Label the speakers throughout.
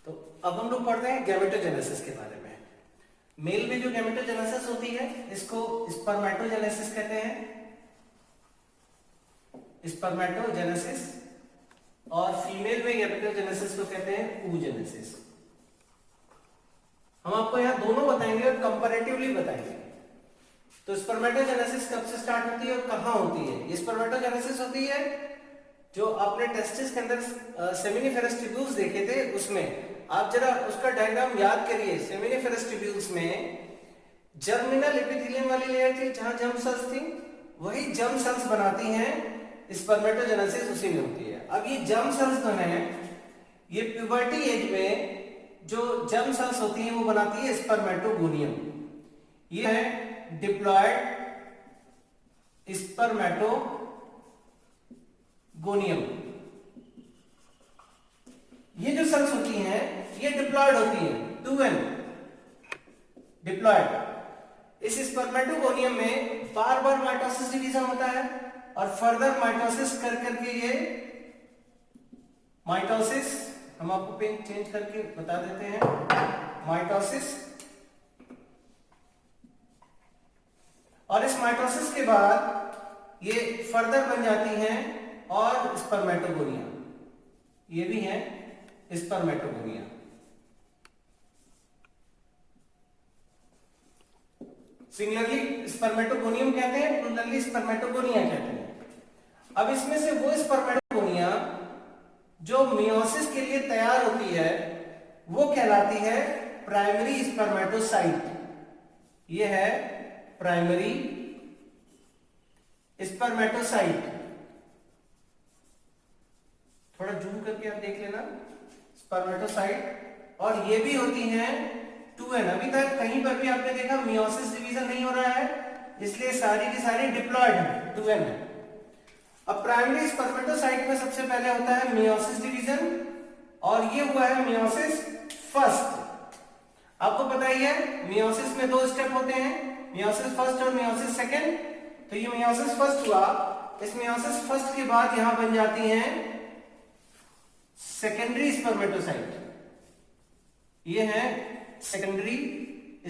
Speaker 1: तो अब हम लोग पढ़ते हैं गैमेटोजेनेसिस के बारे में। मेल में जो गैमेटोजेनेसिस होती है इसको स्पर्मेटोजेनेसिस कहते हैं, स्पर्मेटोजेनेसिस, और फीमेल में गैमेटोजेनेसिस को कहते हैं oogenesis। हम आपको यहाँ दोनों बताएंगे और कंपैरेटिवली बताएंगे। तो स्पर्मेटोजेनेसिस कब से स्टार्ट होती है और कहाँ होती है? ये स्पर्मेटोजेनेसिस होती है जो आपने टेस्टिस के अंदर सेमिनिफेरस ट्यूब्यूल्स देखे थे, उसमें आप जरा उसका डायग्राम याद करिए। सेमिनिफेरस ट्यूब्यूल्स में जर्मिनल एपिथेलियम वाली लेयर थी जहां जर्म सेल्स थी, वही जर्म सेल्स बनाती हैं स्पर्मेटोजेनेसिस, उसी में होती है। अब ये जर्म सेल्स जो हैं ये प्यूबर्टी एज में जो जर्म सेल्स होती हैं वो बनाती है स्पर्मेटोगोनियम। ये है डिप्लॉयड स्पर्मेटोगोनियम। ये जो सेल्स होती हैं ये डिप्लॉयड होती हैं, 2n डिप्लॉयड। इस स्पर्मेटोगोनियम में बार बार माइटोसिस डिवीजन होता है और फर्दर माइटोसिस कर करके ये माइटोसिस, हम आपको पेन चेंज करके बता देते हैं, माइटोसिस। और इस माइटोसिस के बाद ये फर्दर बन जाती हैं और स्पर्मेटोगोनिया, ये भी है स्पर्मेटोगोनिया। सिंगुलरली स्पर्मेटोगोनियम कहते हैं, प्लूरली स्पर्मेटोगोनिया कहते हैं। अब इसमें से वो स्पर्मेटोगोनिया जो मियोसिस के लिए तैयार होती है वो कहलाती है प्राइमरी स्पर्मेटोसाइट। ये है प्राइमरी स्पर्मेटोसाइट। थोड़ा जूम करके आप देख लेना, स्पर्मेटोसाइट। और ये भी होती हैं 2n। अभी तक कहीं पर भी आपने देखा मियोसिस डिवीजन नहीं हो रहा है, इसलिए सारी की सारी डिप्लॉयड है, 2n है। अब प्राइमरी स्पर्मेटोसाइट में सबसे पहले होता है मियोसिस डिवीजन, और ये हुआ है मियोसिस फर्स्ट। आपको पता ही है मियोसिस में 2 स्टेप होते हैं, मियोसिस फर्स्ट और मियोसिस सेकेंड। तो ये मियोसिस फर्स्ट हुआ, इस मियोसिस फर्स्ट के बाद यहां बन जाती हैं सेकेंडरी स्पर्मेटोसाइट। ये है सेकेंडरी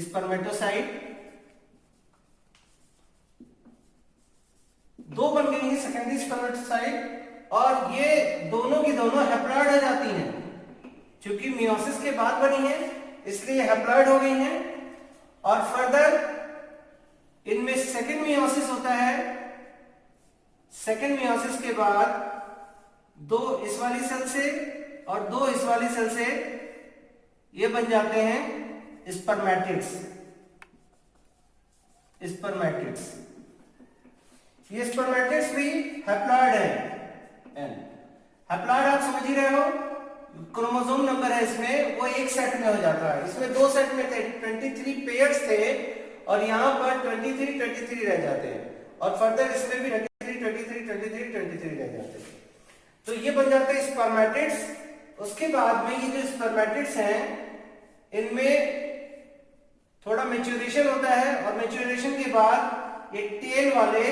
Speaker 1: स्पर्मेटोसाइट। 2 बन गई है सेकेंडरी स्पर्मेटोसाइट, और ये दोनों की दोनों हैप्लॉयड हो जाती हैं। क्योंकि मियोसिस के बाद बनी है इसलिए हैप्लॉयड हो गई हैं। और फर्दर इनमें सेकेंड मियोसिस होता है। सेकेंड मियोसिस के बाद 2 इस वाली सेल से और 2 इस वाली सेल से ये बन जाते हैं स्पर्मेटिड्स। स्पर्मेटिड्स, ये स्पर्मेटिड्स भी हैप्लॉयड है। हैप्लॉयड आप समझ ही रहे हो, क्रोमोसोम नंबर है इसमें, वो एक सेट में हो जाता है। इसमें 2 सेट में थे, 23 पेयर्स थे, और यहां पर 23 रह जाते हैं। और फर्दर इसमें भी 23 रह जाते हैं। तो ये बन जाते हैं स्पर्मेटिड्स। उसके बाद में ये जो स्पर्मेटिड्स हैं इनमें थोड़ा मैच्योरेशन होता है, और मैच्योरेशन के बाद ये टेल वाले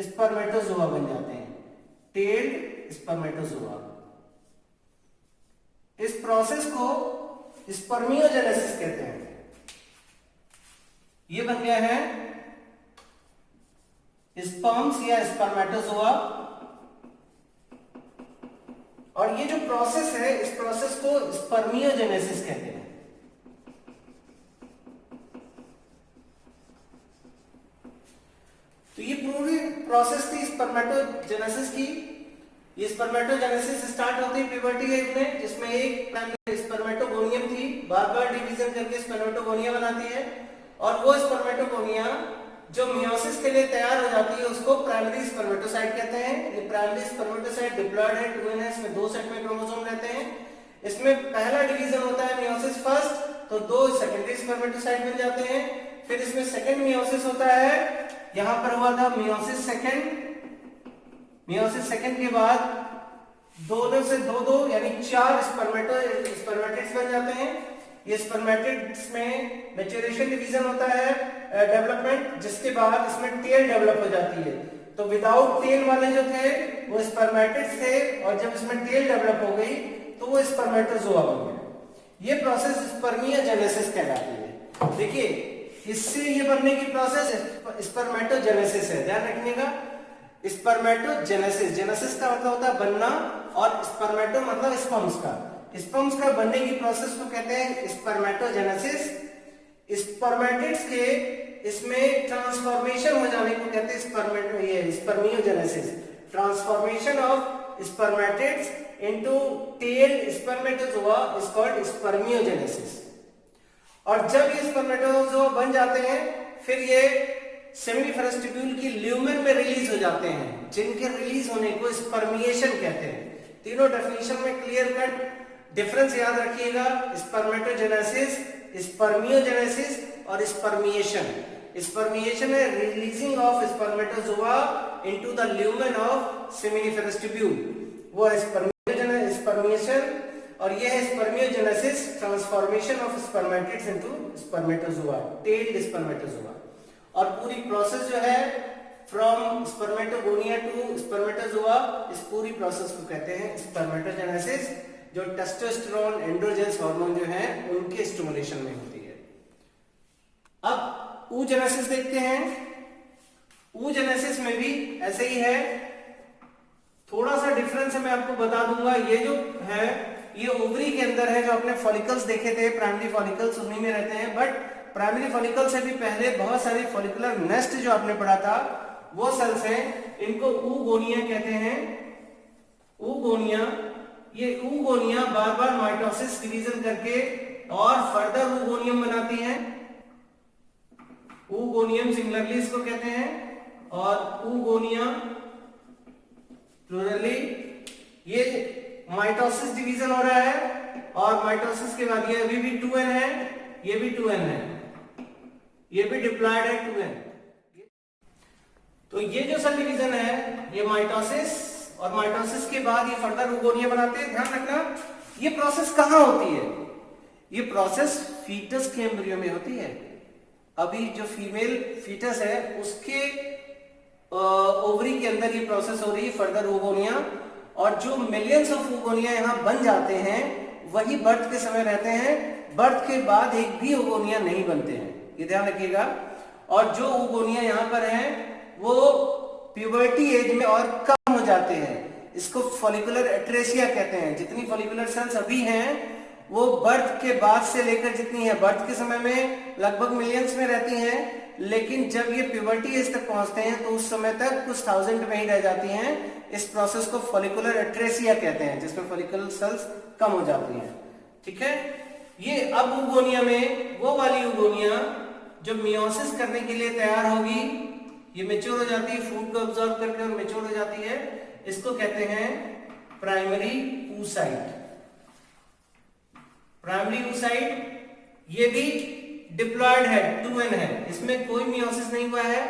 Speaker 1: स्पर्मेटोजोआ बन जाते हैं, टेल्ड स्पर्मेटोजोआ। इस प्रोसेस को स्पर्मियोजेनेसिस कहते हैं। ये बन गया है स्पर्म्स या स्पर्मेटोजोआ। और ये जो प्रोसेस है इस प्रोसेस को स्पर्मियोजेनेसिस कहते हैं। तो ये पूरी प्रोसेस थी स्पर्मेटोजेनेसिस की। ये स्पर्मेटोजेनेसिस स्टार्ट होती है प्यूबर्टी एज में, जिसमें एक प्राइमरी स्पर्मेटोगोनियम थी, बार बार डिवीजन करके स्पर्मेटोगोनिया बनाती है। और वो स्पर्मेटोगोनिया जो मियोसिस के लिए तैयार हो जाती है उसको प्राइमरी स्पर्मेटोसाइट कहते हैं। ये प्राइमरी स्पर्मेटोसाइट डिप्लॉयड है, 2n है, इसमें 2 सेट में क्रोमोसोम रहते हैं। इसमें पहला डिवीजन होता है मियोसिस फर्स्ट, तो 2 सेकेंडरी स्पर्मेटोसाइट बन जाते हैं। फिर इसमें सेकेंड मियोसिस होता है, यहां पर हुआ था मियोसिस सेकेंड। मियोसिस सेकेंड के बाद दोनों से 2 यानी 4 स्पर्मेटिड्स बन जाते हैं। ये स्पर्मेटिड्स में मैच्योरेशन डिवीजन होता है, डेवलपमेंट, जिसके बाद इसमें टेल डेवलप हो जाती है। तो विदाउट टेल वाले जो थे वो स्पर्मेटिड्स थे, और जब इसमें टेल डेवलप हो गई तो वो स्पर्मेटोजोआ बन गया। ये प्रोसेस स्पर्मियोजेनेसिस कहलाती है। देखिए इससे ये बनने की प्रोसेस स्पर्मेटोजेनेसिस है, ध्यान रखिएगा। स्पर्मेटोजेनेसिस, जेनेसिस का मतलब होता है बनना और स्पर्मेटो मतलब स्पर्म्स का, स्पर्म्स का बनने की प्रोसेस को कहते हैं स्पर्मेटोजेनेसिस। स्पर्मेटिड्स के इसमें ट्रांसफॉर्मेशन हो जाने को कहते हैं spermiogenesis. Transformation of spermatids into tailed spermatozoa is called spermiogenesis. और जब ये स्पर्मेटोजोआ बन जाते हैं फिर ये सेमिनिफरस ट्यूब्यूल की ल्यूमेन में रिलीज हो जाते हैं, जिनके रिलीज होने को स्पर्मिएशन कहते हैं। तीनों डेफिनेशन में क्लियर कट डिफरेंस याद रखिएगा, स्पर्मेटोजेनेसिस, स्पर्मियोजेनेसिस और स्पर्मिएशन। स्पर्मिएशन है releasing of spermatozoa into the lumen of seminiferous tubule, वो है स्पर्मिएशन। और यह है spermiogenesis, transformation of spermatids into spermatozoa, tailed spermatozoa. और पूरी प्रोसेस जो है फ्रॉम स्पर्मेटोगोनिया टू स्पर्मेटोजोआ, इस पूरी प्रोसेस को कहते हैं स्पर्मेटोजेनेसिस, जो टेस्टोस्टेरोन एंड्रोजेंस हार्मोन जो है उनके स्टिमुलेशन में होती है। अब oogenesis देखते हैं। oogenesis में भी ऐसे ही है, थोड़ा सा डिफरेंस है मैं आपको बता दूंगा। ये जो है ये ओवरी के अंदर है, जो आपने फॉलिकल्स देखे थे प्राइमरी फॉलिकल्स उन्हीं में रहते हैं, बट प्राइमरी फॉलिकल से भी पहले बहुत सारे फॉलिकुलर नेस्ट जो आपने पढ़ा था वो सेल्स हैं, इनको oogonia कहते हैं। oogonia, ये oogonia बार बार माइटोसिस डिवीजन करके और फर्दर ओगोनियम बनाती हैं। ओगोनियम सिंगुलरली इसको कहते हैं और oogonia प्लूरली। ये माइटोसिस डिवीजन हो रहा है और माइटोसिस के बाद ये अभी भी 2n है, ये भी 2n है, ये भी डिप्लॉयड है 2n। तो ये जो सेल डिवीजन है ये माइटोसिस, और माइटोसिस के बाद ये फर्दर oogonia बनाते हैं। ध्यान रखना ये प्रोसेस कहां होती है, ये प्रोसेस फीटस के एम्ब्रियो में होती है। अभी जो फीमेल फीटस है उसके ओवरी के अंदर ये प्रोसेस हो रही है फर्दर oogonia, और जो मिलियंस ऑफ oogonia यहां बन जाते हैं वही बर्थ के समय रहते हैं, बर्थ के बाद एक भी oogonia नहीं बनते हैं, ये ध्यान रखिएगा। और जो oogonia यहां पर है वो प्यूबर्टी एज में और कम हो जाते हैं, इसको फॉलिकुलर एट्रेसिया कहते हैं। जितनी फॉलिकुलर सेल्स अभी हैं वो बर्थ के बाद से लेकर जितनी है, बर्थ के समय में लगभग मिलियंस में रहती हैं, लेकिन जब ये प्यूबर्टी एज तक पहुंचते हैं तो उस समय तक कुछ थाउजेंड में ही रह जाती हैं। इस प्रोसेस को फॉलिकुलर एट्रेसिया कहते हैं, जिसमें फॉलिकुलर सेल्स कम हो जाती हैं। ठीक है, ये अब oogonia में वो वाली oogonia जो मियोसिस करने के लिए तैयार होगी, ये मेच्योर हो जाती है, फूड को ऑब्जॉर्व करके और मेच्योर हो जाती है, इसको कहते हैं प्राइमरी oocyte। प्राइमरी oocyte ये भी डिप्लॉयड है, 2n है, इसमें कोई मियोसिस नहीं हुआ है,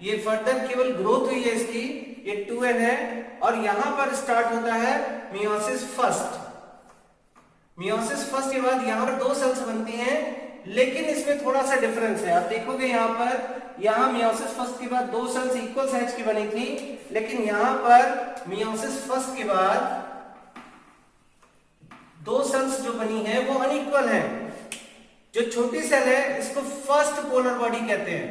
Speaker 1: ये फर्दर केवल ग्रोथ हुई है इसकी, ये 2n है। और यहां पर स्टार्ट होता है मियोसिस फर्स्ट। मियोसिस फर्स्ट के बाद यहां पर 2 सेल्स बनती हैं, लेकिन इसमें थोड़ा सा डिफरेंस है। आप देखोगे यहां पर, यहां मियोसिस फर्स्ट के बाद 2 सेल्स इक्वल साइज की बनी थी, लेकिन यहां पर मियोसिस फर्स्ट के बाद 2 सेल्स जो बनी है वो अनइक्वल है। जो छोटी सेल है इसको फर्स्ट पोलर बॉडी कहते हैं,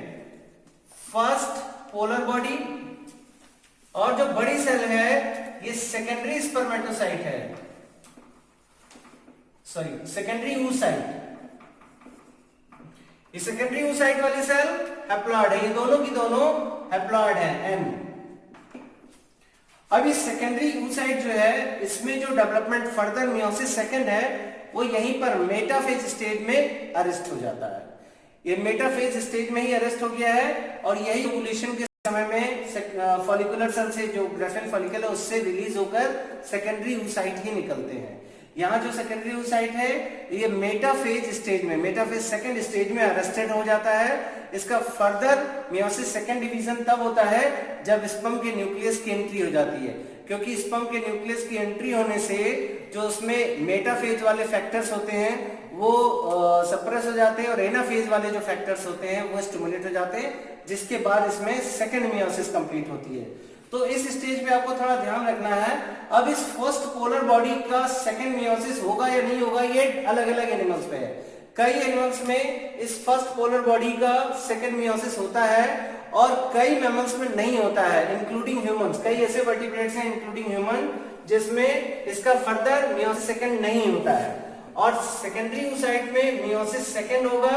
Speaker 1: फर्स्ट पोलर बॉडी, और जो बड़ी सेल है ये सेकेंडरी स्पर्मेटोसाइट है, सॉरी सेकेंडरी oocyte। ये सेकेंडरी oocyte वाली सेल हैप्लॉइड है, ये दोनों की दोनों हैप्लॉइड है, N। अब ये सेकेंडरी oocyte जो है इसमें जो डेवलपमेंट फर्दर मियोसिस सेकंड है वो यहीं पर मेटाफेज स्टेज में अरेस्ट हो जाता है। ये मेटाफेज स्टेज में ही अरेस्ट हो गया है, और यही ओवुलेशन के समय में फॉलिकुलर सेल से जो ग्रेफिन फॉलिकल है उससे रिलीज होकर सेकेंडरी oocyte ही निकलते हैं। यहाँ जो सेकेंडरी oocyte है ये मेटाफेज स्टेज में, मेटाफेज सेकंड स्टेज में अरेस्टेड हो जाता है। इसका फर्दर मियोसिस सेकंड डिवीजन तब होता है जब स्पर्म के न्यूक्लियस की एंट्री हो जाती है, क्योंकि स्पर्म के न्यूक्लियस की एंट्री होने से जो उसमें मेटाफेज वाले फैक्टर्स होते हैं वो सप्रेस हो जाते हैं, और एनाफेज वाले जो फैक्टर्स होते हैं वो स्टिमुलेट हो जाते हैं, जिसके बाद इसमें सेकंड मियोसिस कंप्लीट होती है। तो इस स्टेज पे आपको थोड़ा ध्यान रखना है। अब इस फर्स्ट पोलर बॉडी का सेकंड मियोसिस होगा या नहीं होगा, ये अलग अलग एनिमल्स पे है। कई एनिमल्स में इस फर्स्ट पोलर बॉडी का सेकंड मियोसिस होता है और कई मैमल्स में नहीं होता है, इंक्लूडिंग ह्यूमंस। कई ऐसे वर्टिब्रेट्स हैं इंक्लूडिंग ह्यूमन जिसमें इसका फर्दर मियोसिस सेकंड नहीं होता है। और सेकेंडरी oocyte में मियोसिस सेकंड होगा,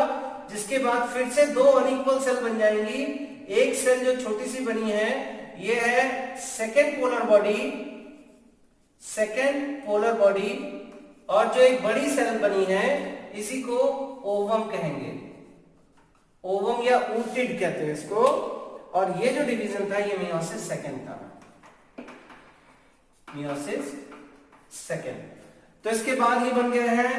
Speaker 1: जिसके बाद फिर से दो अनइक्वल सेल बन जाएंगी। एक सेल जो छोटी सी बनी है ये है सेकंड पोलर बॉडी, और जो एक बड़ी सेल बनी है इसी को ओवम कहेंगे, ओवम या ऊटिड कहते हैं इसको। और ये जो डिवीजन था ये मियोसिस सेकंड था, मियोसिस सेकंड। तो इसके बाद ये बन गए हैं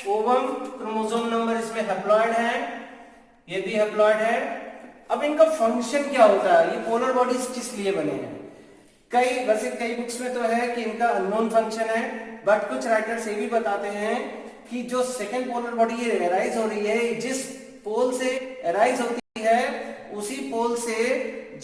Speaker 1: ओवम, क्रोमोसोम नंबर इसमें हैप्लॉइड है, ये भी हैप्लॉइड है। अब इनका फंक्शन क्या होता है, ये पोलर बॉडीज किस लिए बने हैं? वैसे कई बुक्स में तो है कि इनका अननोन फंक्शन है, बट कुछ राइटर्स ये भी बताते हैं कि जो सेकंड पोलर बॉडी ये एराइज हो रही है, जिस पोल से एराइज होती है उसी पोल से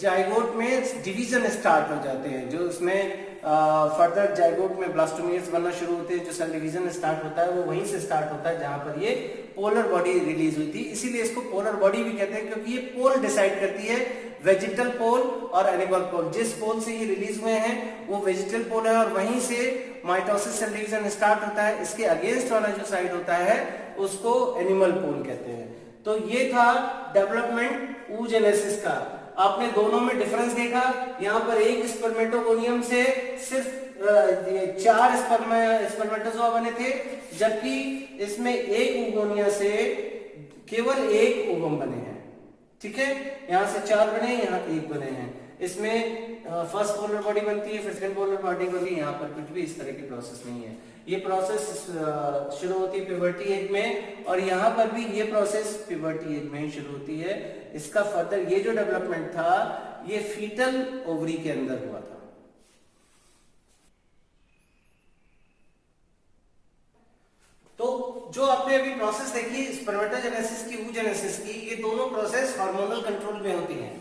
Speaker 1: जाइगोट में डिवीजन स्टार्ट हो जाते हैं, जो उसमें फर्दर जाइगोट में ब्लास्टोमियर्स बनना शुरू होते हैं। जो सेल डिवीजन स्टार्ट होता है वो वहीं से स्टार्ट होता है जहां पर ये पोलर बॉडी रिलीज हुई थी। इसीलिए इसको पोलर बॉडी भी कहते हैं, क्योंकि ये पोल डिसाइड करती है, वेजिटल पोल और एनिमल पोल। जिस पोल से ये रिलीज हुए हैं वो वेजिटल पोल है और वहीं से माइटोसिस सेल डिवीजन स्टार्ट होता है। इसके अगेंस्ट वाला जो साइड होता है उसको एनिमल पोल कहते हैं। तो ये था डेवलपमेंट oogenesis का। आपने दोनों में डिफरेंस देखा, यहाँ पर एक स्पर्मेटोगोनियम से सिर्फ 4 स्पर्मेटोजोआ बने थे, जबकि इसमें एक ओगोनिया से केवल एक ओवम बने हैं। ठीक है, यहाँ से 4 बने, यहाँ 1 बने हैं। इसमें फर्स्ट पोलर बॉडी बनती है, फिर सेकंड पोलर बॉडी बनती है। यहाँ पर कुछ भी इस तरह की प्रोसेस नहीं है। ये प्रोसेस शुरू होती है प्यूबर्टी एज में, और यहाँ पर भी ये प्रोसेस प्यूबर्टी एज में ही शुरू होती है। इसका फर्दर ये जो डेवलपमेंट था ये फीटल ओवरी के अंदर हुआ था। तो जो आपने अभी प्रोसेस देखी स्पर्मेटोजेनेसिस की, oogenesis की, ये दोनों प्रोसेस हार्मोनल कंट्रोल में होती हैं।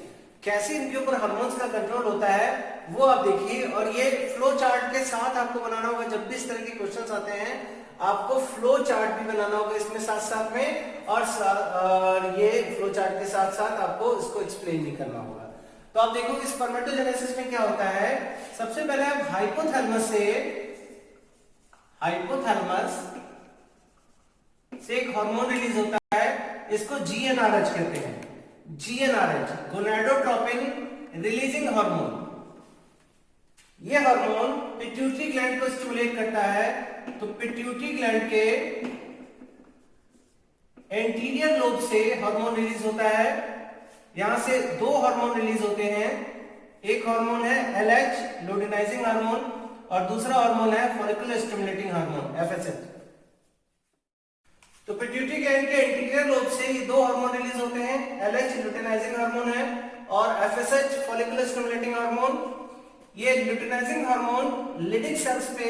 Speaker 1: कैसे इनके ऊपर हार्मोन्स का कंट्रोल होता है वो आप देखिए, और ये फ्लो चार्ट के साथ आपको बनाना होगा। जब भी इस तरह के क्वेश्चंस आते हैं आपको फ्लो चार्ट भी बनाना होगा इसमें साथ में, और ये फ्लो चार्ट के साथ साथ आपको इसको एक्सप्लेन भी करना होगा। तो आप देखो कि स्पर्मेटोजेनेसिस में क्या होता है। सबसे पहले आप हाइपोथैलेमस से एक हार्मोन रिलीज होता है, इसको GnRH कहते हैं। GnRH, gonadotropin releasing hormone. ये हार्मोन पिट्यूटरी ग्लैंड को स्टिमुलेट करता है। तो पिट्यूटरी ग्लैंड के एंटीरियर लोब से हार्मोन रिलीज होता है। यहां से 2 हार्मोन रिलीज होते हैं। एक हार्मोन है LH लुटिनाइजिंग हार्मोन, और दूसरा हार्मोन है फॉलिकुलर स्टिमुलेटिंग हार्मोन FSH। तो पिट्यूटरी ग्लैंड के एंटीरियर लोब से ये 2 हार्मोन रिलीज होते हैं। LH लुटिनाइजिंग हार्मोन है और FSH फॉलिकुलर स्टिमुलेटिंग हार्मोन। ये लुटिनाइजिंग हार्मोन लिडिक सेल्स पे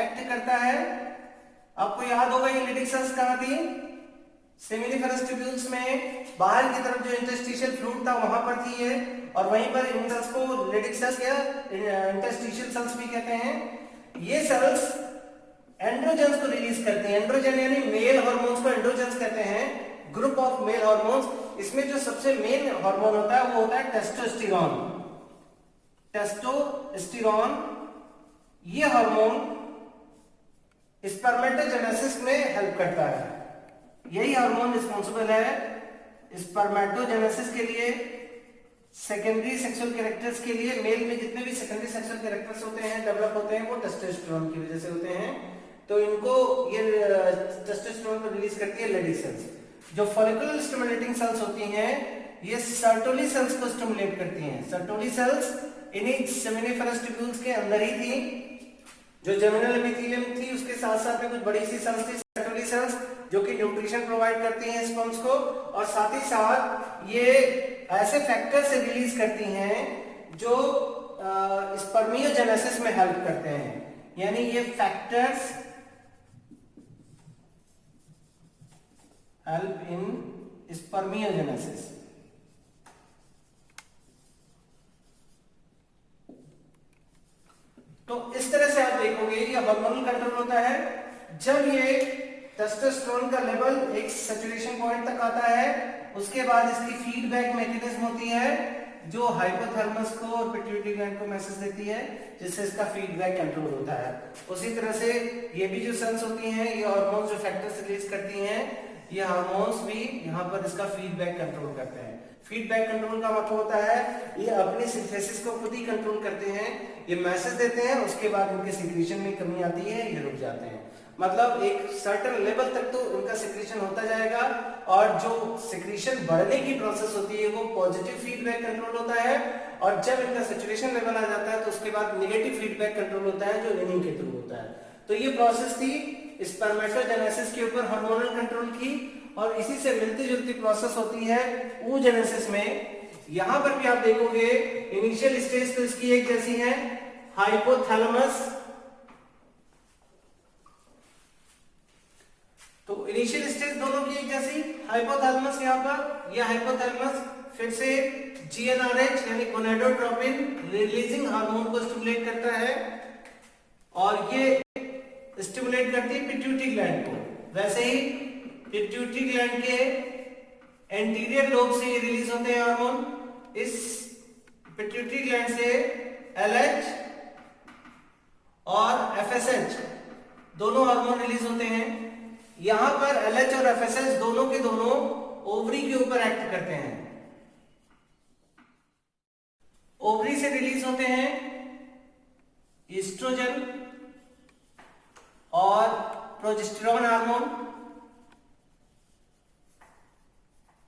Speaker 1: एक्ट करता है। आपको याद होगा ये लिडिक सेल्स कहां थी? सेमिनिफेरस ट्यूब्यूल्स में बाहर की तरफ जो इंटरस्टिशियल फ्लूइड था वहां पर थी ये, और वहीं पर इन सेल्स को लिडिक सेल्स या इंटरस्टिशियल सेल्स भी कहते हैं। ये सेल्स एंड्रोजेंस को रिलीज करते हैं। एंड्रोजन यानी मेल हार्मोन्स को एंड्रोजेंस कहते हैं, ग्रुप ऑफ मेल हार्मोन्स। इसमें जो सबसे मेन हार्मोन होता है वो होता है टेस्टोस्टेरोन। टेस्टोस्टेरोन ये हार्मोन स्पर्मेटोजेनेसिस में हेल्प करता है। यही हार्मोन रिस्पॉन्सिबल है स्पर्मेटोजेनेसिस के लिए, सेकेंडरी सेक्सुअल कैरेक्टर्स के लिए। मेल में जितने भी सेकेंडरी सेक्सुअल कैरेक्टर्स होते हैं, डेवलप होते हैं, वो टेस्टोस्टेरोन की वजह से होते हैं। तो इनको ये टेस्टोस्टेरोन को रिलीज करती है लेडी सेल्स। जो फॉलिकुलर स्टिमुलेटिंग सेल्स होती हैं ये सर्टोली सेल्स को स्टिमुलेट करती हैं। सर्टोली सेल्स इन्हीं सेमिनिफेरस ट्यूब्यूल्स के अंदर ही थी। जो जर्मिनल एपिथेलियम थी उसके साथ साथ में कुछ बड़ी सी सेल्स थी, सर्टोली सेल्स, जो कि न्यूट्रिशन प्रोवाइड करती हैं स्पर्म्स को, और साथ ही साथ ये ऐसे फैक्टर से रिलीज करती हैं जो स्पर्मियोजेनेसिस में हेल्प करते हैं। यानी ये factors help in spermiogenesis. Testosterone का लेवल एक सैचुरेशन पॉइंट तक आता है, उसके बाद इसकी फीडबैक मैकेनिज्म होती है जो हाइपोथैलेमस को और पिट्यूटरी ग्लैंड को मैसेज देती है, जिससे इसका फीडबैक कंट्रोल होता है। उसी तरह से ये भी जो सेल्स होती हैं, ये हार्मोन्स जो फैक्टर्स रिलीज करती हैं, ये हार्मोन्स भी यहाँ पर इसका फीडबैक कंट्रोल करते हैं। फीडबैक कंट्रोल का मतलब होता है ये अपनी सिंथेसिस को खुद ही कंट्रोल करते हैं, ये मैसेज देते हैं, उसके बाद इनके सिक्रीशन में कमी आती है, ये रुक जाते हैं। मतलब एक सर्टेन लेवल तक तो इनका सिक्रीशन होता जाएगा, और जो सिक्रीशन बढ़ने की प्रोसेस होती है वो पॉजिटिव फीडबैक कंट्रोल होता है, और जब इनका सैचुरेशन लेवल आ जाता है तो उसके बाद नेगेटिव फीडबैक कंट्रोल होता है जो इनिंग के थ्रू होता है। तो ये प्रोसेस थी स्पर्मेटोजेनेसिस के ऊपर हार्मोनल कंट्रोल की, और इसी से मिलती जुलती प्रोसेस होती है oogenesis में। यहां पर भी आप देखोगे इनिशियल स्टेज तो इसकी एक जैसी है, हाइपोथैलेमस। तो इनिशियल स्टेज दोनों की एक जैसी, हाइपोथैलेमस यहां पर, यह हाइपोथैलेमस फिर से जीएनआरएच यानी गोनाडोट्रोपिन रिलीजिंग हार्मोन को स्टिमुलेट करता है, और ये स्टिमुलेट करती है पिट्यूटरी ग्लैंड को। वैसे ही पिट्यूटरी ग्लैंड के एंटीरियर लोब से ये रिलीज होते हैं हार्मोन। इस पिट्यूटरी ग्लैंड से एलएच और एफएसएच दोनों हार्मोन रिलीज होते हैं। यहां पर एलएच और एफएसएच दोनों के दोनों ओवरी के ऊपर एक्ट करते हैं। ओवरी से रिलीज होते हैं ईस्ट्रोजन और प्रोजेस्टेरोन हार्मोन।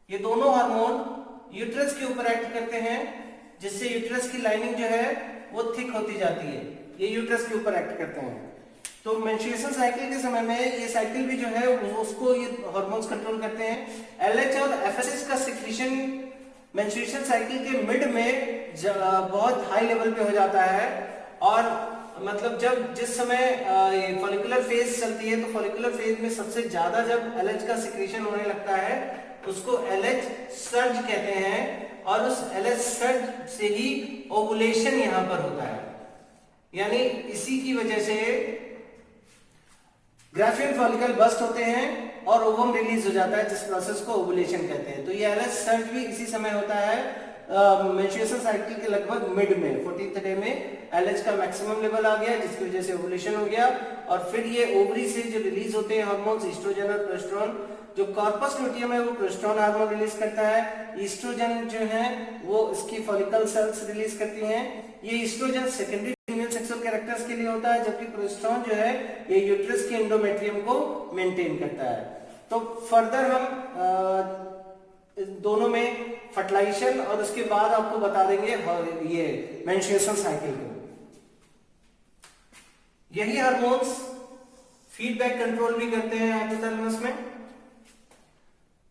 Speaker 1: ये दोनों हार्मोन यूट्रस के ऊपर एक्ट करते हैं, जिससे यूट्रस की लाइनिंग जो है वो थिक होती जाती है। ये यूट्रस के ऊपर एक्ट करते हैं। तो मेंस्ट्रुएशन साइकिल के समय में ये साइकिल भी जो है उसको ये हार्मोन्स कंट्रोल करते हैं। एलएच और एफएसएच का सिक्रीशन मेंस्ट्रुएशन साइकिल के मिड में बहुत हाई लेवल पे हो जाता है, और मतलब जब जिस समय ये फॉलिकुलर फेज चलती है तो फॉलिकुलर फेज में सबसे ज्यादा जब एलएच का सिक्रीशन होने लगता है उसको एलएच सर्ज कहते हैं, और उस एलएच सर्ज से ही ओवुलेशन यहां पर होता है। यानी इसी की वजह से ग्राफियन फॉलिकल बस्ट होते हैं और ओवम रिलीज हो जाता है, जिस प्रोसेस को ओवुलेशन कहते हैं। तो ये एलएच सर्ज भी इसी समय होता है मेंस्ट्रुएशन साइकिल के लगभग मिड में, 14th डे में एलएच का मैक्सिमम लेवल आ गया, जिसकी वजह से ओवुलेशन हो गया। और फिर ये ओवरी से जो रिलीज होते हैं हार्मोन्स ईस्ट्रोजन और प्रोजेस्टेरोन, जो कॉर्पस लुटियम है वो प्रोजेस्टेरोन हार्मोन रिलीज करता है। ईस्ट्रोजन जो है वो इसकी फॉलिकल सेल्स रिलीज करती हैं। ये oestrogen secondary female sexual characters के लिए होता है, जबकि प्रोजेस्टेरोन जो है ये यूट्रस के एंडोमेट्रियम को मेंटेन करता है। तो फर्दर हम दोनों में फर्टिलाइजेशन और उसके बाद आपको बता देंगे ये मेंस्ट्रुएशन साइकिल को। यही हार्मोन्स फीडबैक कंट्रोल भी करते हैं हाइपोथैलेमस में,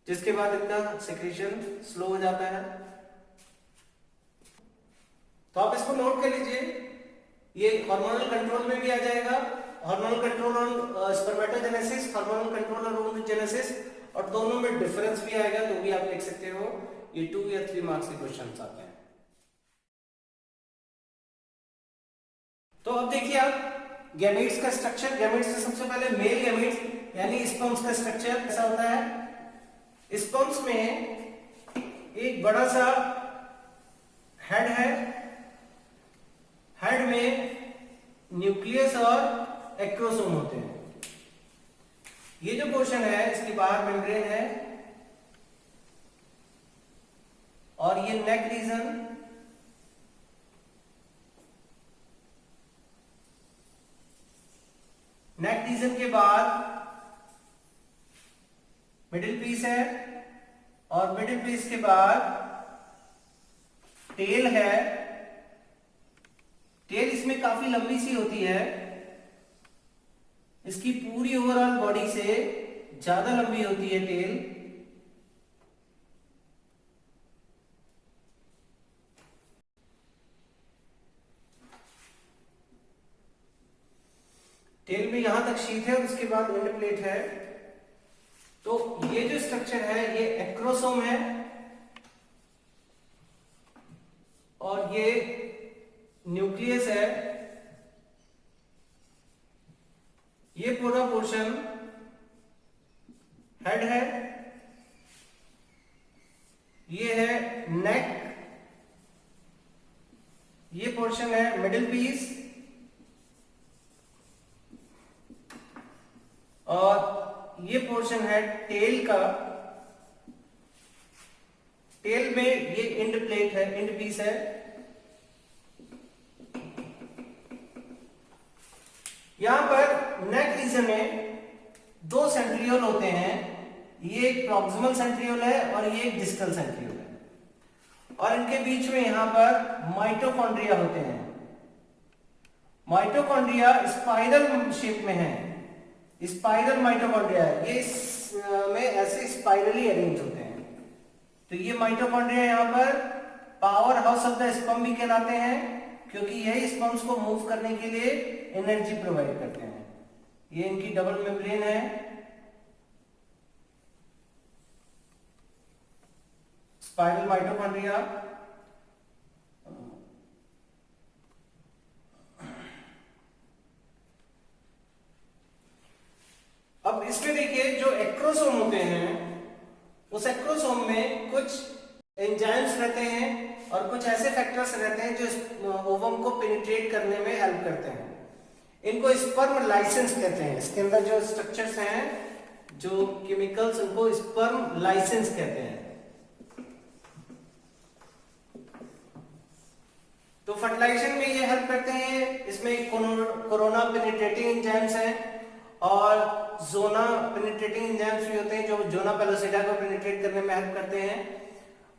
Speaker 1: जिसके बाद इनका सिक्रीशन स्लो हो जाता है। तो आप इसको नोट कर लीजिए, ये हार्मोनल कंट्रोल में भी आ जाएगा, hormonal control on spermatogenesis, hormonal control on oogenesis, और दोनों में डिफरेंस भी आएगा, तो भी आप लिख सकते हो। ये 2 या 3 मार्क्स के क्वेश्चन आते हैं। तो अब देखिए आप गैमेट्स का स्ट्रक्चर। गैमेट्स में सबसे पहले मेल गैमेट्स यानी स्पर्म्स का स्ट्रक्चर कैसा होता है। स्पर्म्स में एक बड़ा सा हेड है, हेड में न्यूक्लियस और एक्रोसोम होते हैं। ये जो पोर्शन है इसके बाहर मेम्ब्रेन है, और ये नेक रीजन, नेक रीजन के बाद मिडिल पीस है, और मिडिल पीस के बाद टेल है। टेल इसमें काफी लंबी सी होती है, इसकी पूरी ओवरऑल बॉडी से ज्यादा लंबी होती है टेल। टेल में यहां तक शीथ है और उसके बाद एंड प्लेट है। तो ये जो स्ट्रक्चर है ये एक्रोसोम है, और ये न्यूक्लियस है। ये पूरा पोर्शन हेड है, ये है नेक, ये पोर्शन है मिडिल पीस, और ये पोर्शन है टेल का। टेल में ये इंड प्लेट है, इंड पीस है। यहां पर नेक रीजन में दो सेंट्रियोल होते हैं, ये एक प्रॉक्सिमल सेंट्रियोल है और ये एक डिस्टल सेंट्रियोल है, और इनके बीच में यहां पर माइटोकॉन्ड्रिया होते हैं। माइटोकॉन्ड्रिया स्पाइरल शेप में है, स्पाइरल माइटोकॉन्ड्रिया है, ये में ऐसे स्पाइरली अरेंज होते हैं। तो ये माइटोकॉन्ड्रिया यहाँ पर power house of the sperm भी कहलाते हैं, क्योंकि यही स्पर्म्स को मूव करने के लिए एनर्जी प्रोवाइड करते हैं। ये इनकी डबल मेम्ब्रेन है, स्पाइरल माइटोकॉन्ड्रिया। अब इसमें देखिए जो एक्रोसोम होते हैं, उस एक्रोसोम में कुछ एंजाइम्स रहते हैं और कुछ ऐसे फैक्टर्स रहते हैं जो ओवम को पेनिट्रेट करने में हेल्प करते हैं। इनको स्पर्म लाइसेंस कहते हैं। इसके अंदर जो स्ट्रक्चर्स हैं, जो केमिकल्स, उनको स्पर्म लाइसेंस कहते हैं। तो फर्टिलाइजेशन में ये हेल्प करते हैं। इसमें कोरोना पेनिट्रेटिंग एंजाइम्स हैं और जोना पेनिट्रेटिंग एंजाइम्स भी होते हैं, जो जोना पेलोसिडा को पेनिट्रेट करने में हेल्प करते हैं।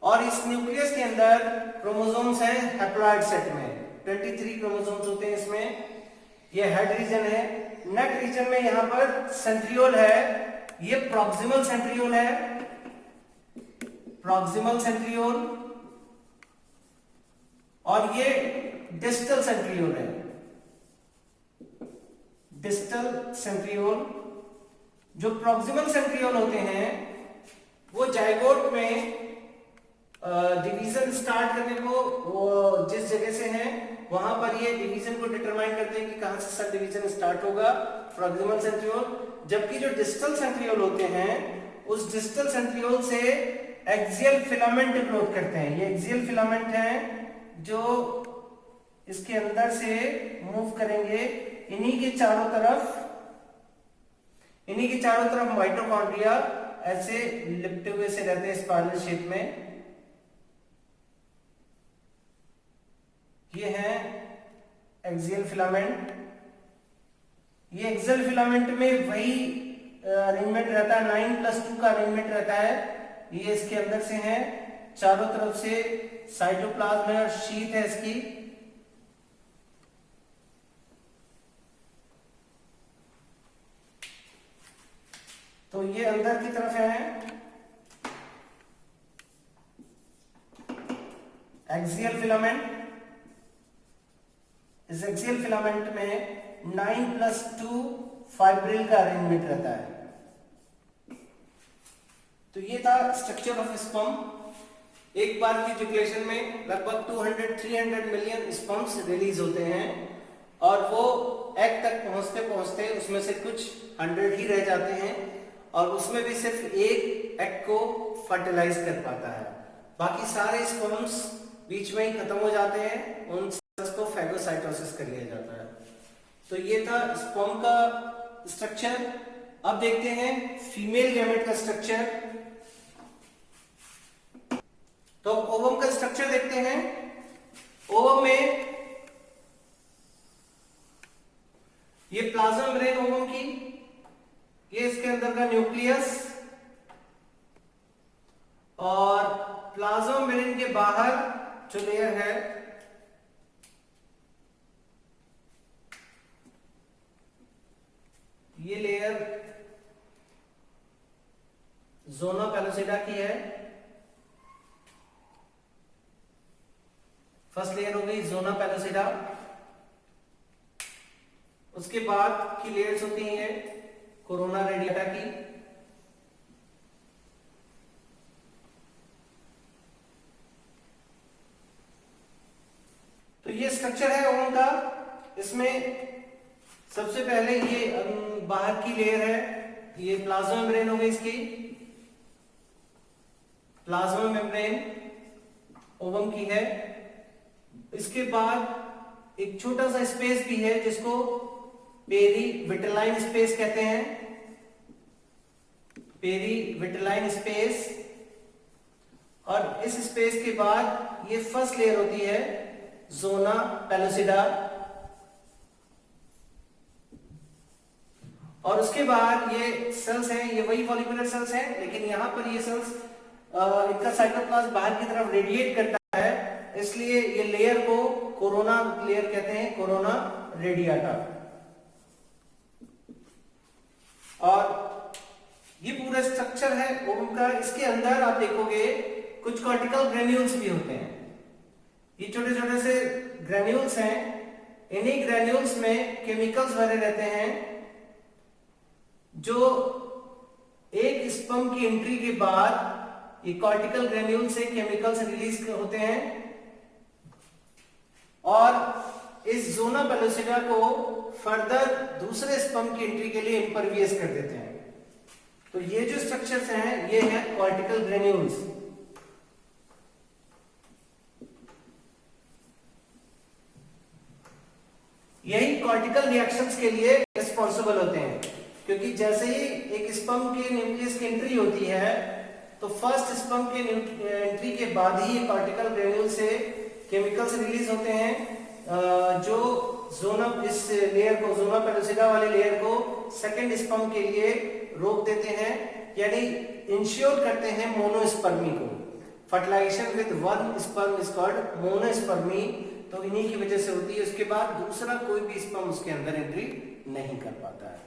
Speaker 1: और इस न्यूक्लियस के अंदर क्रोमोसोम्स हैं हैप्लॉइड सेट में, 23 क्रोमोसोम्स होते हैं इसमें। ये हेड रीजन है। नेक रीजन में यहां पर सेंट्रियोल है, ये प्रॉक्सिमल सेंट्रियोल है, प्रॉक्सिमल सेंट्रियोल, और ये डिस्टल सेंट्रियोल है, डिस्टल सेंट्रियोल। जो प्रॉक्सिमल सेंट्रियोल होते हैं वो जाइगोट में डिवीजन स्टार्ट करने को, वो जिस जगह से है वहां पर ये डिवीजन को डिटरमाइन करते हैं कि कहां से सब डिवीजन स्टार्ट होगा, प्रॉक्सिमल सेंट्रियोल। जबकि जो डिस्टल सेंट्रियोल होते हैं, उस डिस्टल सेंट्रियोल से एक्सियल फिलामेंट ग्रोथ करते हैं। ये एक्सियल फिलामेंट हैं जो इसके अंदर से मूव करेंगे। इन्हीं के चारों तरफ माइटोकॉन्ड्रिया ऐसे लिपटे हुए से रहते हैं स्पाइरल शेप में। ये है एक्सियल फिलामेंट। ये एक्सियल फिलामेंट में वही अरेंजमेंट रहता है, 9+2 का अरेंजमेंट रहता है। ये इसके अंदर से है, चारों तरफ से साइटोप्लाज्म है और शीथ है इसकी। तो ये अंदर की तरफ है एक्सियल फिलामेंट। इस एक्सियल फिलामेंट में 9+2 फाइब्रिल का अरेंजमेंट रहता है। तो ये था स्ट्रक्चर ऑफ स्पर्म। एक बार की इजैकुलेशन में लगभग 200-300 मिलियन स्पर्म्स रिलीज होते हैं, और वो एग तक पहुंचते पहुंचते उसमें से कुछ 100 ही रह जाते हैं, और उसमें भी सिर्फ एक एग को फर्टिलाइज कर पाता है। बाकी सारे स्पर्म्स बीच में ही खत्म हो जाते हैं, उन सेल्स को फैगोसाइटोसिस कर लिया जाता है। तो ये था स्पर्म का स्ट्रक्चर। अब देखते हैं फीमेल गैमेट का स्ट्रक्चर। तो ओवम का स्ट्रक्चर देखते हैं। ओवम में ये प्लाज्मा मेम्ब्रेन ओवम की, ये इसके अंदर का न्यूक्लियस, और प्लाज्मा मेम्ब्रेन के बाहर जो लेयर है ये लेयर जोना पेलोसिडा की है। फर्स्ट लेयर हो गई जोना पेलोसिडा। उसके बाद की लेयर्स होती हैं कोरोना रेडिएटा की। तो ये स्ट्रक्चर है ओवम का। इसमें सबसे पहले ये बाहर की लेयर है ये प्लाज्मा मेम्ब्रेन हो गई इसकी, प्लाज्मा मेम्ब्रेन ओवम की है। इसके बाद एक छोटा सा स्पेस भी है जिसको पेरीविटलाइन स्पेस कहते हैं, पेरीविटलाइन स्पेस। और इस स्पेस के बाद ये फर्स्ट लेयर होती है जोना पेलोसिडा, और उसके बाद ये सेल्स हैं, ये वही फॉलिकुलर सेल्स हैं, लेकिन यहां पर ये सेल्स इनका साइटोप्लाज्म बाहर की तरफ रेडिएट करता है, इसलिए ये लेयर को कोरोना लेयर कहते हैं, कोरोना रेडियाटा। और ये पूरा स्ट्रक्चर है ओवम का। इसके अंदर आप देखोगे कुछ कॉर्टिकल ग्रेन्यूल्स भी होते हैं। ये छोटे छोटे से ग्रेन्यूल्स हैं, इन्हीं ग्रेन्यूल्स में केमिकल्स भरे रहते हैं जो एक स्पर्म की एंट्री के बाद ये कॉर्टिकल ग्रेन्यूल से केमिकल्स रिलीज होते हैं और इस जोना पेलोसिडा को फर्दर दूसरे स्पर्म की एंट्री के लिए इंपरवियस कर देते हैं। तो ये जो स्ट्रक्चर्स हैं ये है कॉर्टिकल ग्रेन्यूल्स। यही कॉर्टिकल रिएक्शंस के लिए रिस्पॉन्सिबल होते हैं, क्योंकि जैसे ही एक स्पर्म के न्यूक्लियस की एंट्री होती है तो फर्स्ट स्पर्म के एंट्री के बाद ही कॉर्टिकल ग्रेन्यूल से केमिकल्स रिलीज होते हैं जो जोना, इस लेयर को, जोना पेलोसिडा वाले लेयर को सेकंड स्पर्म के लिए रोक देते हैं, यानी इंश्योर करते हैं मोनोस्पर्मी को। Fertilization with one sperm is called monospermy, तो इन्हीं की वजह से होती है। उसके बाद दूसरा कोई भी स्पर्म उसके अंदर एंट्री नहीं कर पाता है।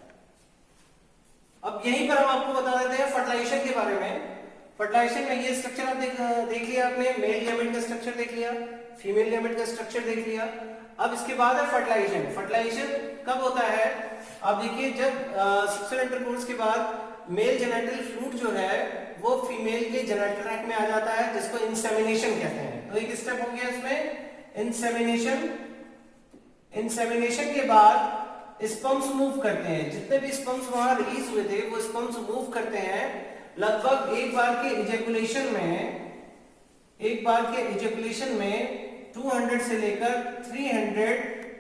Speaker 1: अब यहीं पर हम आपको बता देते हैं फर्टिलाइजेशन के बारे में। फर्टिलाइजेशन में ये स्ट्रक्चर आप देख लिया आपने, मेल गैमेट का स्ट्रक्चर देख लिया, फीमेल गैमेट का स्ट्रक्चर देख लिया। अब इसके बाद है फर्टिलाइजेशन। फर्टिलाइजेशन कब होता है? आप देखिए, जब सेक्सुअल इंटरकोर्स के बाद मेल जेनिटल फ्लूइड जो है वो फीमेल के जेनिटल ट्रैक्ट में आ जाता है, जिसको इंसेमिनेशन कहते हैं। तो एक स्टेप हो गया इसमें इंसेमिनेशन। इंसेमिनेशन के बाद स्पर्म्स मूव करते हैं, जितने भी स्पर्म्स वहां रिलीज हुए थे वो स्पर्म्स मूव करते हैं। लगभग एक बार के इजैकुलेशन में 200 से लेकर 300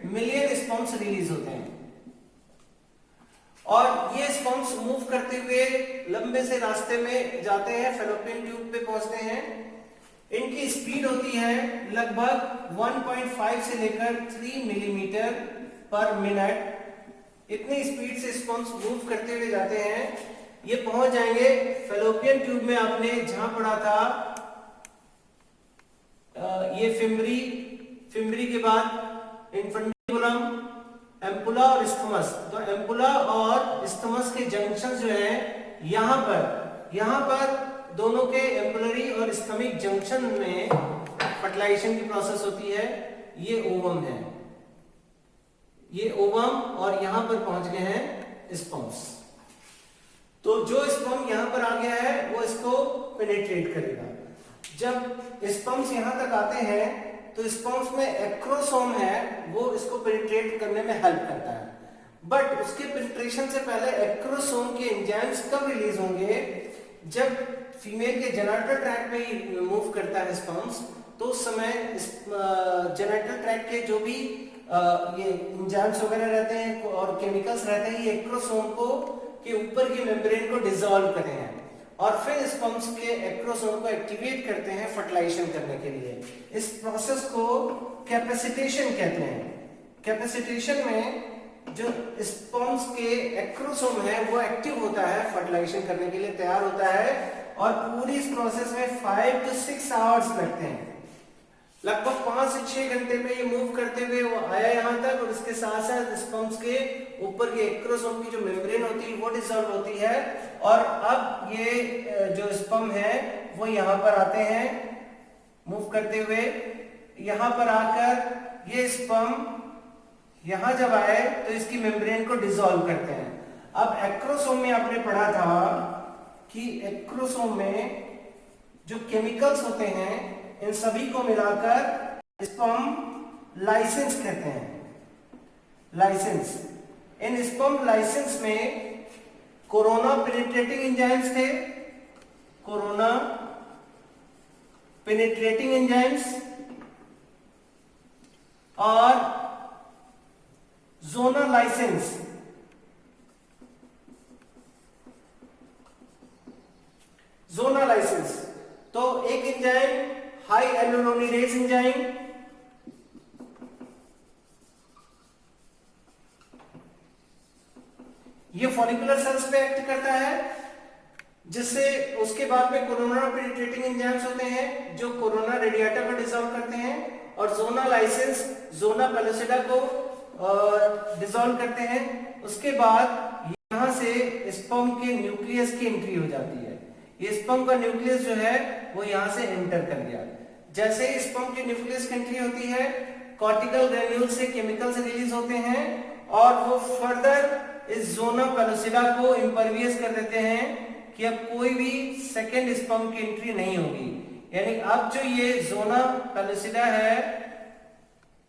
Speaker 1: मिलियन स्पर्म्स रिलीज होते हैं। और ये स्पर्म्स मूव करते हुए लंबे से रास्ते में जाते हैं, फैलोपियन ट्यूब पे पहुंचते हैं। इनकी स्पीड होती है लगभग 1.5 से लेकर 3 मिलीमीटर पर मिनट। इतनी स्पीड से स्पर्म्स मूव करते हुए जाते हैं। ये पहुंच जाएंगे फैलोपियन ट्यूब में। आपने जहां पढ़ा था ये फिम्बरी के बाद इन्फंटिबुलम, एम्पुला और स्थमस। तो एम्पुला और स्थमस के जंक्शन जो है यहां पर दोनों के एम्पुलरी और स्थमिक जंक्शन में फर्टिलाइजेशन की प्रोसेस होती है। ये ओवम है, ये ओवम, और यहां पर पहुंच गए हैं स्पर्म्स। तो जो स्पर्म यहां पर आ गया है वो इसको पेनिट्रेट करेगा। जब स्पर्म्स यहां तक आते हैं तो स्पर्म्स में एक्रोसोम है, वो इसको पेनिट्रेट करने में हेल्प करता है। बट उसके पेनिट्रेशन से पहले एक्रोसोम के एंजाइम्स कब रिलीज होंगे? जब फीमेल के जेनिटल ट्रैक्ट में ही मूव करता है स्पर्म्स, तो उस समय जेनिटल ट्रैक्ट के जो भी ये एंजाइम्स वगैरह रहते हैं और केमिकल्स रहते हैं, ये एक्रोसोम को के ऊपर की मेम्ब्रेन को डिसॉल्व करते हैं और फिर स्पर्म्स के एक्रोसोम को एक्टिवेट करते हैं फर्टिलाइजेशन करने के लिए। इस प्रोसेस को कैपेसिटेशन कहते हैं। कैपेसिटेशन में जो स्पर्म्स के एक्रोसोम है वो एक्टिव होता है, फर्टिलाइजेशन करने के लिए तैयार होता है, और पूरी इस प्रोसेस में 5 to 6 आवर्स लगते हैं। लगभग 5 से 6 घंटे में ये मूव करते हुए वो आया यहाँ तक, और इसके साथ साथ स्पर्म्स के ऊपर के एक्रोसोम की जो मेम्ब्रेन होती है वो डिसॉल्व होती है, और अब ये जो स्पर्म है वो यहाँ पर आते हैं मूव करते हुए। यहाँ पर आकर ये स्पर्म यहाँ जब आए तो इसकी मेम्ब्रेन को डिसॉल्व करते हैं। अब एक्रोसोम में आपने पढ़ा था कि एक्रोसोम में जो केमिकल्स होते हैं इन सभी को मिलाकर स्पर्म लाइसेंस कहते हैं। लाइसेंस, इन स्पर्म लाइसेंस में कोरोना पेनिट्रेटिंग एंजाइम्स थे, कोरोना पेनिट्रेटिंग एंजाइम्स और जोनल लाइसेंस। जोनल लाइसेंस तो एक एंजाइम हाई एल्यूरोनिडेज एंजाइम, ये फॉलिकुलर सेल्स पे एक्ट करता है, जिससे उसके बाद में कोरोना पेनिट्रेटिंग एंजाइम्स होते हैं जो कोरोना रेडिएटा को डिसॉल्व करते हैं, और जोनल लाइसेंस जोना पेलुसिडा को डिसॉल्व करते हैं। उसके बाद यहां से स्पर्म के न्यूक्लियस की एंट्री हो जाती है। ये स्पर्म का न्यूक्लियस जो है वो यहां से एंटर कर गया। जैसे ही स्पर्म के न्यूक्लियस की एंट्री होती है, कॉर्टिकल ग्रेन्यूल से केमिकल्स रिलीज होते हैं और वो फर्दर इस जोना पेलुसिडा को इंपरवियस कर देते हैं कि अब कोई भी सेकेंड स्पर्म की एंट्री नहीं होगी। यानी अब जो ये जोना पेलुसिडा है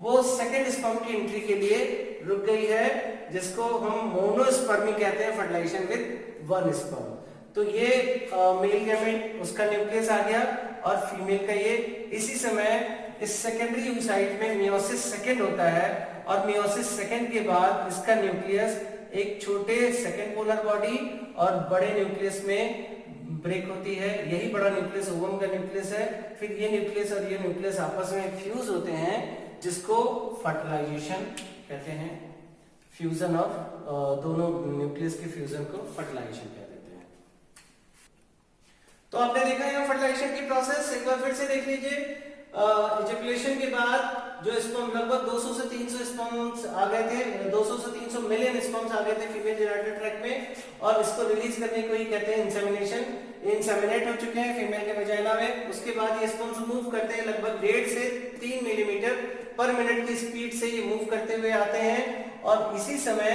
Speaker 1: वो सेकेंड स्पर्म की एंट्री के लिए रुक गई है, जिसको हम मोनोस्पर्मी कहते हैं, फर्टिलाइजेशन विद वन स्पर्म। तो ये मेल गैमेट उसका न्यूक्लियस आ गया और फीमेल का ये। इसी समय इस सेकेंडरी oocyte में मियोसिस सेकेंड होता है और मियोसिस सेकेंड के बाद इसका न्यूक्लियस एक छोटे सेकेंड पोलर बॉडी और बड़े न्यूक्लियस में ब्रेक होती है। यही बड़ा न्यूक्लियस ओवम का न्यूक्लियस है। फिर ये न्यूक्लियस और ये न्यूक्लियस आपस में फ्यूज होते हैं, जिसको फर्टिलाइजेशन कहते हैं। फ्यूजन ऑफ दोनों न्यूक्लियस के फ्यूजन को फर्टिलाइजेशन कहते हैं। तो आपने देखा है फर्टिलाइजेशन की प्रोसेस, एक बार फिर से देख लीजिए। इजैकुलेशन के बाद जो स्पर्म लगभग 200 से 300 स्पर्म्स आ गए थे, 200 से 300 मिलियन स्पर्म्स आ गए थे फीमेल जेनिटल ट्रैक्ट में, और इसको रिलीज करने को ही कहते हैं इंसेमिनेशन। इंसेमिनेट हो चुके हैं फीमेल के वजाइना में। उसके बाद ये स्पर्म्स मूव करते हैं, लगभग 1.5 से 3 मिलीमीटर पर मिनट की स्पीड से ये मूव करते हुए आते हैं, और इसी समय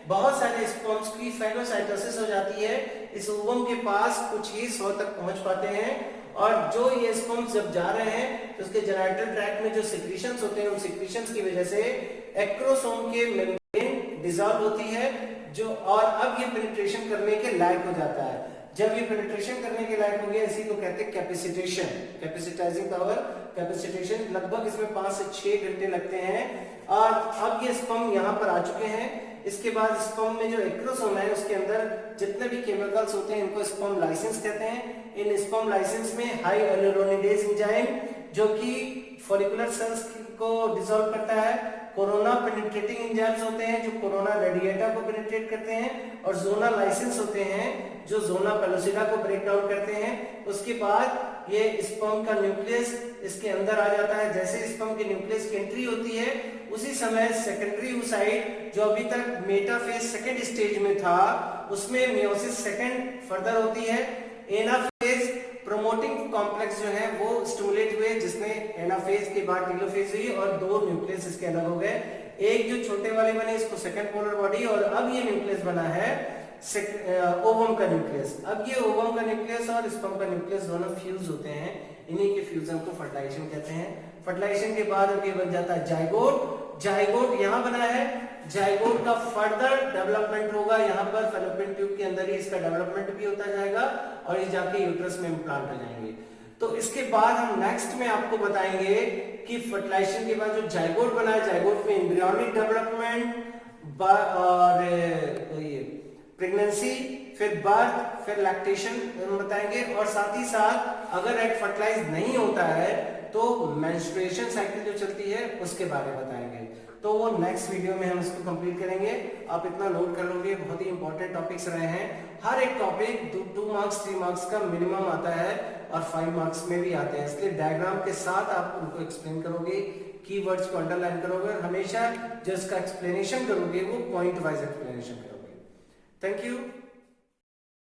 Speaker 1: बहुत सारे स्पर्म्स की फेगोसाइटोसिस हो जाती है। इस ओवम के पास कुछ ही 100 तक पहुंच पाते हैं, और जो ये स्पर्म्स जब जा रहे हैं तो उसके जेनिटल ट्रैक्ट में जो सिक्रीशंस होते हैं, उन सिक्रीशंस की वजह से एक्रोसोम के मेम्ब्रेन डिसॉल्व होती है, जो और अब ये पेनिट्रेशन करने के लायक हो जाता है। जब ये पेनिट्रेशन करने के लायक हो गया, इसी को कहते हैं कैपेसिटेशन, कैपेसिटाइजिंग पावर, कैपेसिटेशन। लगभग इसमें 5 से 6 घंटे लगते हैं, और अब ये स्पर्म यहाँ पर आ चुके हैं। इसके बाद स्पर्म में जो एक्रोसोम है उसके अंदर जितने भी केमिकल्स होते हैं इनको स्पर्म लाइसेंस कहते हैं। इन स्पर्म लाइसेंस में हाई एल्यूरोनिडेज एंजाइम जो कि फॉलिकुलर सेल्स को डिसॉल्व करता है, कोरोना पेनिट्रेटिंग एंजाइम्स होते हैं जो कोरोना रेडिएटा को पेनिट्रेट करते हैं, और जोना लाइसेंस होते हैं जो जोना पेलुसिडा को ब्रेक डाउन करते हैं। उसके बाद ये स्पर्म का न्यूक्लियस इसके अंदर आ जाता है। जैसे स्पर्म के न्यूक्लियस की एंट्री होती है, उसी समय सेकेंडरी oocyte जो अभी तक मेटाफेज सेकेंड स्टेज में था, उसमें मियोसिस सेकेंड फर्दर होती है। एनाफेज प्रोमोटिंग कॉम्प्लेक्स जो है वो स्टिमुलेट हुए, जिसने एनाफेज के बाद टेलोफेज हुई और 2 न्यूक्लियस इसके अलग हो गए। एक जो छोटे वाले बने इसको सेकेंड पोलर बॉडी, और अब ये न्यूक्लियस बना है ओवम का न्यूक्लियस। अब ये ओवम का न्यूक्लियस और स्पर्म का न्यूक्लियस दोनों फ्यूज होते हैं, इन्हीं के फ्यूजन को फर्टिलाइजेशन कहते हैं। फर्टिलाइजेशन के बाद अब ये बन जाता है जाइगोट। जाइगोट यहाँ बना है, जाइगोट का फर्दर डेवलपमेंट होगा, यहाँ पर फैलोपियन ट्यूब के अंदर ही इसका डेवलपमेंट भी होता जाएगा, और ये जाके यूट्रस में इम्प्लांट हो जाएंगे। तो इसके बाद हम नेक्स्ट में आपको बताएंगे कि फर्टिलाइजेशन के बाद जो जाइगोट बना है, जाइगोट में एम्ब्रियोनिक डेवलपमेंट और ये प्रेगनेंसी, फिर बर्थ, फिर लैक्टेशन बताएंगे, और साथ ही साथ अगर एग फर्टिलाइज नहीं होता है तो मेंस्ट्रुएशन साइकिल जो चलती है उसके बारे में बताएंगे। तो वो नेक्स्ट वीडियो में हम इसको कंप्लीट करेंगे। आप इतना नोट कर लोगे, बहुत ही इंपॉर्टेंट टॉपिक्स रहे हैं। हर एक टॉपिक 2 मार्क्स 3 मार्क्स का मिनिमम आता है, और 5 मार्क्स में भी आते हैं। इसलिए डायग्राम के साथ आप उनको एक्सप्लेन करोगे, कीवर्ड्स को अंडरलाइन करोगे, और हमेशा जो इसका एक्सप्लेनेशन करोगे वो पॉइंट वाइज एक्सप्लेनेशन करोगे। Thank you.